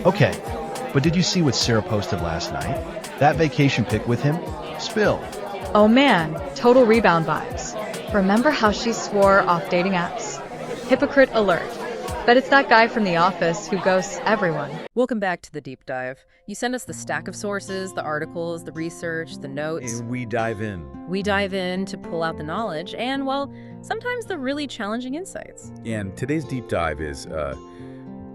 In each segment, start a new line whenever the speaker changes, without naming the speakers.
Okay, but did you see what Sarah posted last night? That vacation pic with him? Spill.
Oh man, total rebound vibes. Remember how she swore off dating apps? Hypocrite alert. Bet it's that guy from the office who ghosts everyone.
Welcome back to the deep dive. You send us the stack of sources, the articles, the research, the notes.
And we dive in.
We dive in to pull out the knowledge and, well, sometimes the really challenging insights.
And today's deep dive is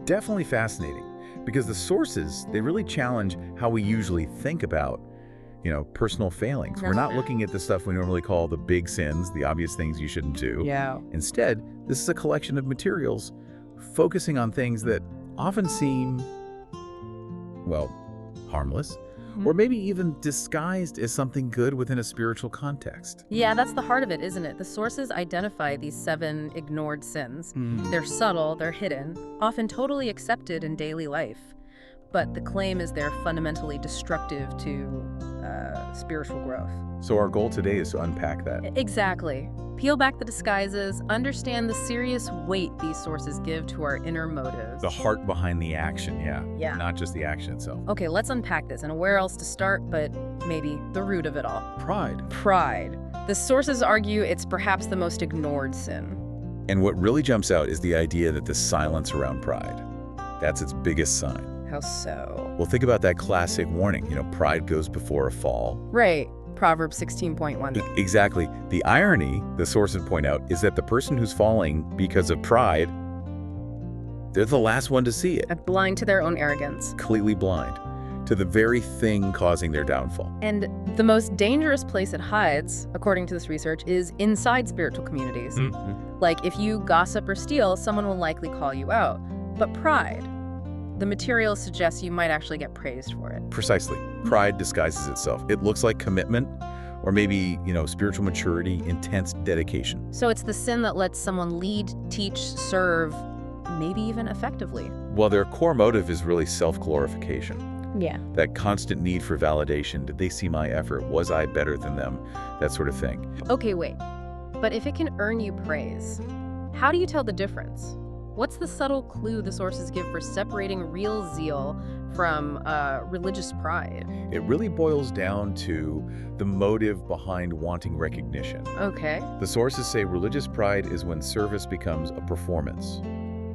definitely fascinating because the sources, they really challenge how we usually think about, personal failings. We're not looking at the stuff we normally call the big sins, the obvious things you shouldn't do.
Yeah.
Instead, this is a collection of materials focusing on things that often seem, harmless, or maybe even disguised as something good within a spiritual context.
Yeah, that's the heart of it, isn't it? The sources identify these 7 ignored sins. They're subtle, they're hidden, often totally accepted in daily life. But the claim is they're fundamentally destructive to spiritual growth.
So our goal today is to unpack that.
Exactly. Peel back the disguises, understand the serious weight these sources give to our inner motives.
The heart behind the action,
Yeah.
not just the action itself.
Okay, let's unpack this, and where else to start but maybe the root of it all.
Pride.
Pride. The sources argue it's perhaps the most ignored sin.
And what really jumps out is the idea that the silence around pride, that's its biggest sign.
How so?
Well, think about that classic warning, pride goes before a fall.
Right. Proverbs 16.1.
Exactly. The irony, the sources point out, is that the person who's falling because of pride, they're the last one to see it.
Blind to their own arrogance.
Completely blind to the very thing causing their downfall.
And the most dangerous place it hides, according to this research, is inside spiritual communities. Like if you gossip or steal, someone will likely call you out. But pride, the material suggests you might actually get praised for it.
Precisely. Pride disguises itself. It looks like commitment or maybe, spiritual maturity, intense dedication.
So it's the sin that lets someone lead, teach, serve, maybe even effectively.
Well, their core motive is really self-glorification.
Yeah.
That constant need for validation. Did they see my effort? Was I better than them? That sort of thing.
Okay, wait. But if it can earn you praise, how do you tell the difference? What's the subtle clue the sources give for separating real zeal from religious pride?
It really boils down to the motive behind wanting recognition.
Okay.
The sources say religious pride is when service becomes a performance,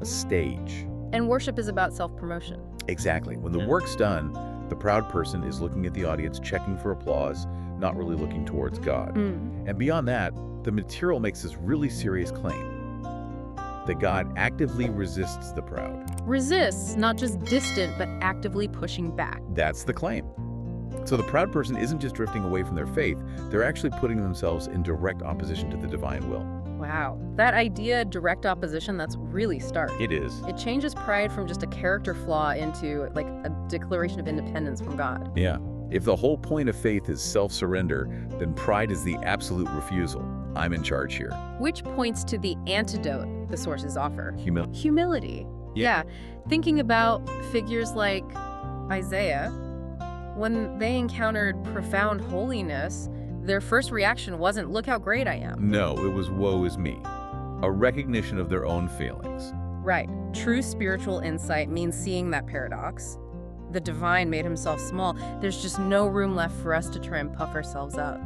a stage.
And worship is about self-promotion.
Exactly. When the work's done, the proud person is looking at the audience, checking for applause, not really looking towards God. And beyond that, the material makes this really serious claim that God actively resists the proud.
Resists, not just distant, but actively pushing back.
That's the claim. So the proud person isn't just drifting away from their faith, they're actually putting themselves in direct opposition to the divine will.
Wow. That idea, direct opposition, that's really stark.
It is.
It changes pride from just a character flaw into like a declaration of independence from God.
Yeah. If the whole point of faith is self-surrender, then pride is the absolute refusal. I'm in charge here.
Which points to the antidote the sources offer.
Humility.
Yeah. Thinking about figures like Isaiah, when they encountered profound holiness, their first reaction wasn't, look how great I am.
No, it was woe is me. A recognition of their own failings.
Right. True spiritual insight means seeing that paradox. The divine made himself small. There's just no room left for us to try and puff ourselves up.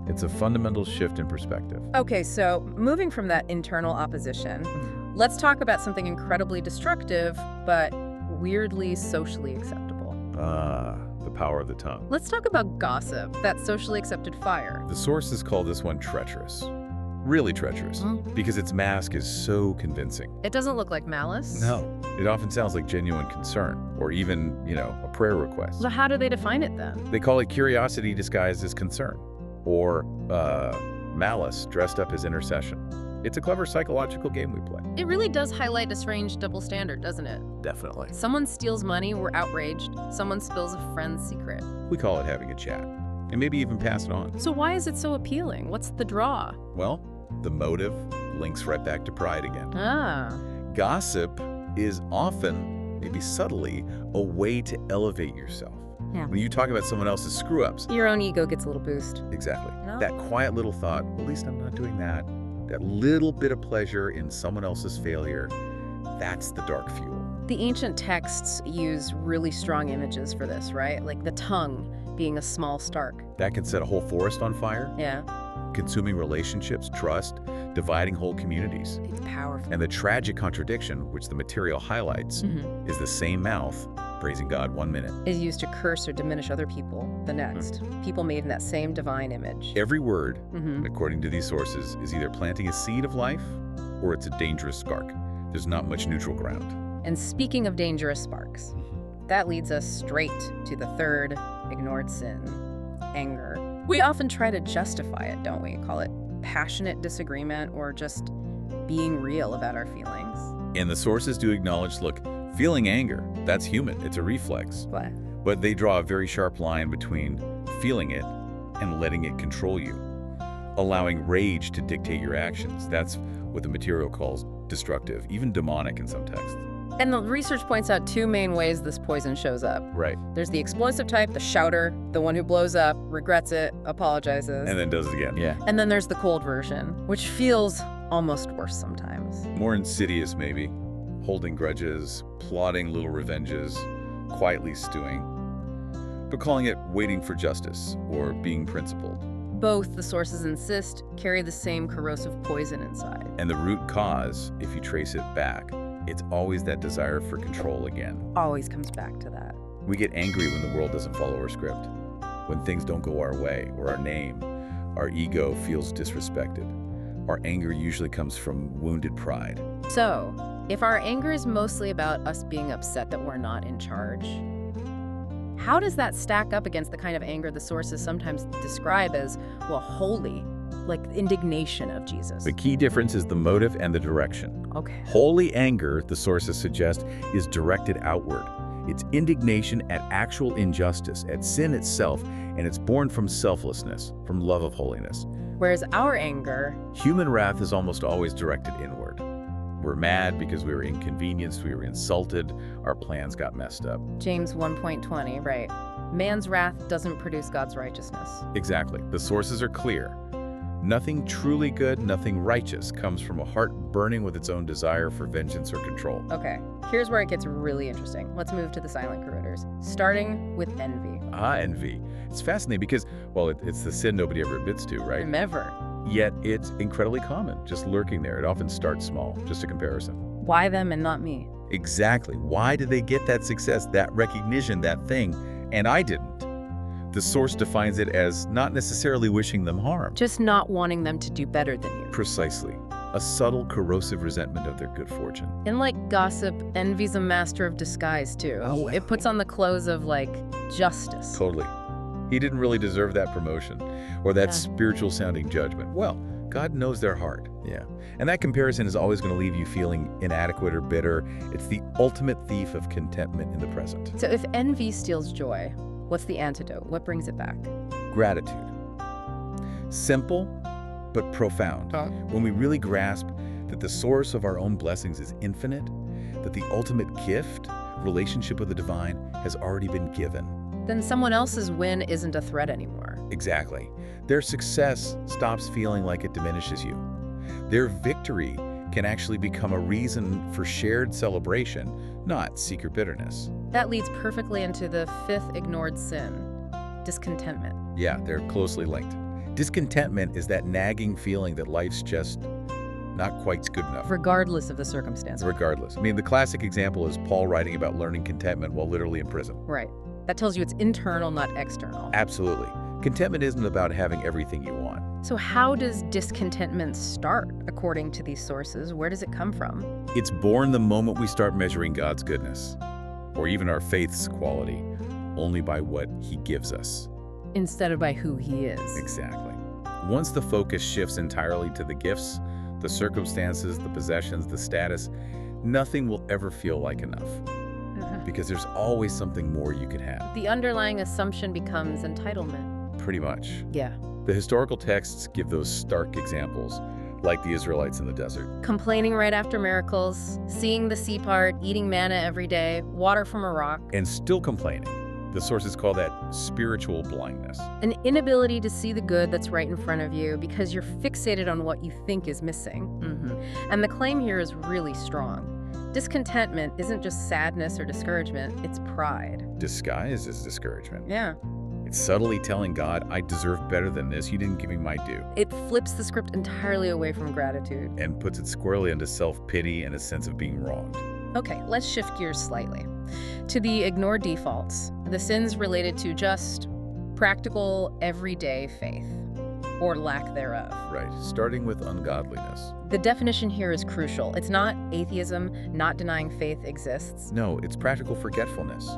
It's a fundamental shift in perspective.
Okay, so moving from that internal opposition, let's talk about something incredibly destructive, but weirdly socially acceptable.
The power of the tongue.
Let's talk about gossip, that socially accepted fire.
The sources call this one treacherous. Really treacherous. Because its mask is so convincing.
It doesn't look like malice.
No. It often sounds like genuine concern, or even, a prayer request.
So how do they define it then?
They call it curiosity disguised as concern, or malice dressed up as intercession. It's a clever psychological game we play.
It really does highlight a strange double standard, doesn't it?
Definitely.
Someone steals money, we're outraged. Someone spills a friend's secret.
We call it having a chat, and maybe even pass it on.
So why is it so appealing? What's the draw?
Well, the motive links right back to pride again. Gossip is often, maybe subtly, a way to elevate yourself.
Yeah.
When you talk about someone else's screw-ups.
Your own ego gets a little boost.
Exactly.
No.
That quiet little thought, well, at least I'm not doing that. That little bit of pleasure in someone else's failure, that's the dark fuel.
The ancient texts use really strong images for this, right? Like the tongue being a small spark.
That can set a whole forest on fire,
Yeah,
consuming relationships, trust, dividing whole communities.
it's powerful.
And the tragic contradiction, which the material highlights, is the same mouth praising God 1 minute.
Is used to curse or diminish other people the next. People made in that same divine image.
Every word,
Mhm.
according to these sources, is either planting a seed of life or it's a dangerous spark. There's not much neutral ground.
And speaking of dangerous sparks, that leads us straight to the third ignored sin, anger. We often try to justify it, don't we? Call it passionate disagreement or just being real about our feelings.
And the sources do acknowledge, look, feeling anger, that's human, it's a reflex. But they draw a very sharp line between feeling it and letting it control you, allowing rage to dictate your actions. That's what the material calls destructive, even demonic in some texts.
And the research points out two main ways this poison shows up.
Right.
There's the explosive type, the shouter, the one who blows up, regrets it, apologizes.
And then does it again. Yeah.
And then there's the cold version, which feels almost worse sometimes.
More insidious, maybe. Holding grudges, plotting little revenges, quietly stewing, but calling it waiting for justice or being principled.
Both, the sources insist, carry the same corrosive poison inside.
And the root cause, if you trace it back, it's always that desire for control again.
Always comes back to that.
We get angry when the world doesn't follow our script, when things don't go our way or our name, our ego feels disrespected. Our anger usually comes from wounded pride.
So, if our anger is mostly about us being upset that we're not in charge, how does that stack up against the kind of anger the sources sometimes describe as, well, holy, like indignation of Jesus?
The key difference is the motive and the direction.
Okay.
Holy anger, the sources suggest, is directed outward. It's indignation at actual injustice, at sin itself, and it's born from selflessness, from love of holiness.
Whereas our anger,
Human wrath is almost always directed inward. We're mad because we were inconvenienced, we were insulted, our plans got messed up.
James 1.20, right? Man's wrath doesn't produce God's righteousness.
Exactly. The sources are clear. Nothing truly good, nothing righteous comes from a heart burning with its own desire for vengeance or control.
Okay, here's where it gets really interesting. Let's move to the silent corrotors, starting with envy.
Envy. It's fascinating because, well, it's the sin nobody ever admits to, right?
Never.
Yet it's incredibly common, just lurking there. It often starts small, just a comparison.
Why them and not me?
Exactly. Why did they get that success, that recognition, that thing, and I didn't? The source defines it as not necessarily wishing them harm.
Just not wanting them to do better than you.
Precisely. A subtle, corrosive resentment of their good fortune.
And like gossip, envy's a master of disguise too.
Oh,
It puts on the clothes of like justice.
Totally. He didn't really deserve that promotion or that
Yeah.
spiritual sounding judgment. Well, God knows their heart. Yeah. And that comparison is always going to leave you feeling inadequate or bitter. It's the ultimate thief of contentment in the present.
So if envy steals joy, what's the antidote? What brings it back?
Gratitude. Simple, but profound. When we really grasp that the source of our own blessings is infinite, that the ultimate gift, relationship with the divine, has already been given.
Then someone else's win isn't a threat anymore.
Exactly. Their success stops feeling like it diminishes you. Their victory can actually become a reason for shared celebration, not secret bitterness.
That leads perfectly into the fifth ignored sin, discontentment.
Yeah, they're closely linked. Discontentment is that nagging feeling that life's just not quite good enough.
Regardless of the circumstance.
Regardless. I mean, the classic example is Paul writing about learning contentment while literally in prison.
Right. That tells you it's internal, not external.
Absolutely. Contentment isn't about having everything you want.
So how does discontentment start, according to these sources? Where does it come from?
It's born the moment we start measuring God's goodness, or even our faith's quality, only by what He gives us.
Instead of by who he is.
Exactly. Once the focus shifts entirely to the gifts, the circumstances, the possessions, the status, nothing will ever feel like enough. Because there's always something more you could have.
The underlying assumption becomes entitlement.
Pretty much.
Yeah.
The historical texts give those stark examples, like the Israelites in the desert.
Complaining right after miracles, seeing the sea part, eating manna every day, water from a rock.
And still complaining. The sources call that spiritual blindness.
An inability to see the good that's right in front of you because you're fixated on what you think is missing. And the claim here is really strong. Discontentment isn't just sadness or discouragement, it's pride.
Disguised as discouragement.
Yeah.
It's subtly telling God, I deserve better than this. You didn't give me my due.
It flips the script entirely away from gratitude.
And puts it squarely into self-pity and a sense of being wronged.
Okay, let's shift gears slightly. To the ignored defaults, the sins related to just practical, everyday faith, or lack thereof.
Right, starting with ungodliness.
The definition here is crucial. It's not atheism, not denying faith exists.
No, it's practical forgetfulness.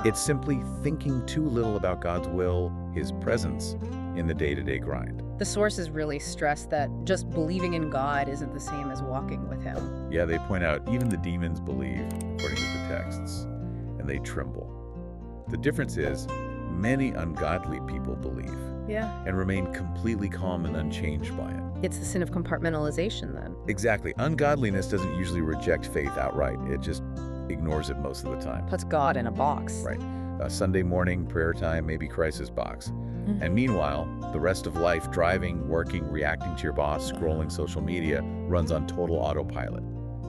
It's simply thinking too little about God's will, His presence, in the day-to-day grind.
The sources really stress that just believing in God isn't the same as walking with Him.
Yeah, they point out even the demons believe, according to the texts, and they tremble. The difference is, many ungodly people believe and remain completely calm and unchanged by it.
It's the sin of compartmentalization then.
Exactly. Ungodliness doesn't usually reject faith outright. It just ignores it most of the time.
Puts God in a box.
Right. Sunday morning, prayer time, maybe crisis box. And meanwhile, the rest of life, driving, working, reacting to your boss, scrolling social media, runs on total autopilot.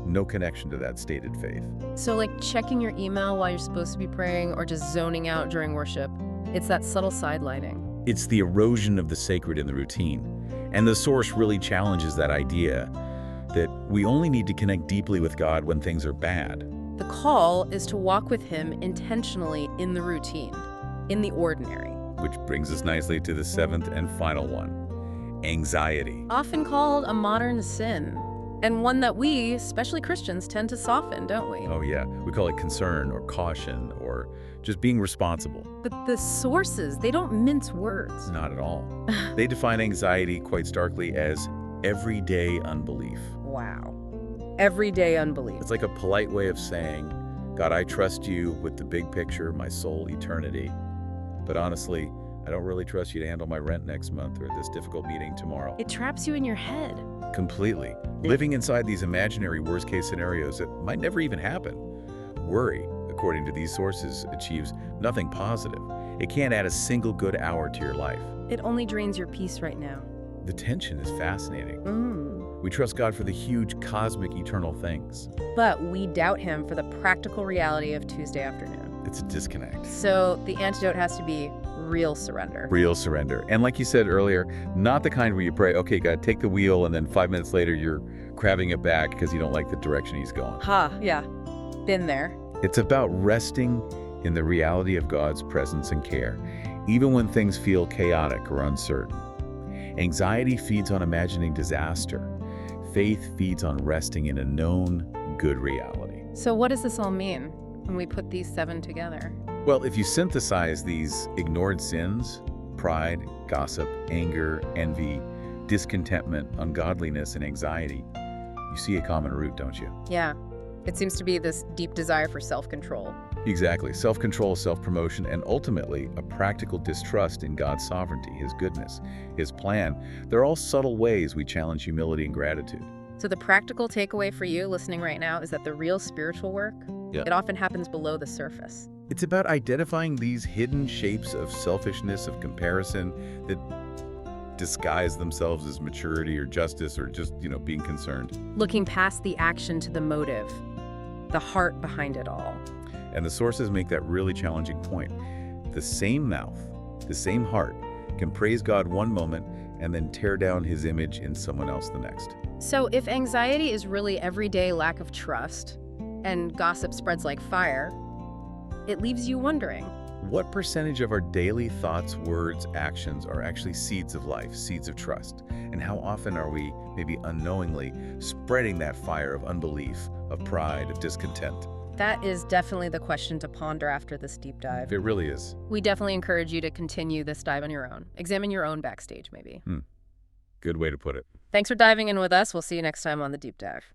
No connection to that stated faith.
So like checking your email while you're supposed to be praying or just zoning out during worship, it's that subtle sidelining.
It's the erosion of the sacred in the routine. And the source really challenges that idea that we only need to connect deeply with God when things are bad.
The call is to walk with Him intentionally in the routine, in the ordinary.
Which brings us nicely to the seventh and final one, anxiety.
Often called a modern sin, and one that we, especially Christians, tend to soften, don't we?
Oh yeah, we call it concern or caution or just being responsible.
But the sources, they don't mince words.
Not at all. They define anxiety quite starkly as everyday unbelief.
Wow. Everyday unbelief.
It's like a polite way of saying, God, I trust you with the big picture, my soul, eternity. But honestly, I don't really trust you to handle my rent next month or this difficult meeting tomorrow.
It traps you in your head.
Completely. Living inside these imaginary worst-case scenarios that might never even happen. Worry, according to these sources, achieves nothing positive. It can't add a single good hour to your life.
It only drains your peace right now.
The tension is fascinating. We trust God for the huge, cosmic, eternal things.
But we doubt Him for the practical reality of Tuesday afternoon.
It's a disconnect.
So the antidote has to be real surrender.
Real surrender. And like you said earlier, not the kind where you pray, okay, God, take the wheel, and then 5 minutes later you're grabbing it back because you don't like the direction He's going.
Yeah. Been there.
It's about resting in the reality of God's presence and care, even when things feel chaotic or uncertain. Anxiety feeds on imagining disaster. Faith feeds on resting in a known good reality.
So what does this all mean when we put these 7 together?
Well, if you synthesize these ignored sins, pride, gossip, anger, envy, discontentment, ungodliness, and anxiety, you see a common root, don't you?
Yeah. It seems to be this deep desire for self-control.
Exactly. Self-control, self-promotion, and ultimately a practical distrust in God's sovereignty, His goodness, His plan. They're all subtle ways we challenge humility and gratitude.
So the practical takeaway for you listening right now is that the real spiritual work, it often happens below the surface.
It's about identifying these hidden shapes of selfishness, of comparison, that disguise themselves as maturity or justice or just, being concerned.
Looking past the action to the motive, the heart behind it all.
And the sources make that really challenging point. The same mouth, the same heart, can praise God one moment and then tear down His image in someone else the next.
So if anxiety is really everyday lack of trust, and gossip spreads like fire, it leaves you wondering.
What percentage of our daily thoughts, words, actions are actually seeds of life, seeds of trust? And how often are we, maybe unknowingly, spreading that fire of unbelief, of pride, of discontent?
That is definitely the question to ponder after this deep dive.
It really is.
We definitely encourage you to continue this dive on your own. Examine your own backstage, maybe.
Good way to put it.
Thanks for diving in with us. We'll see you next time on The Deep Dive.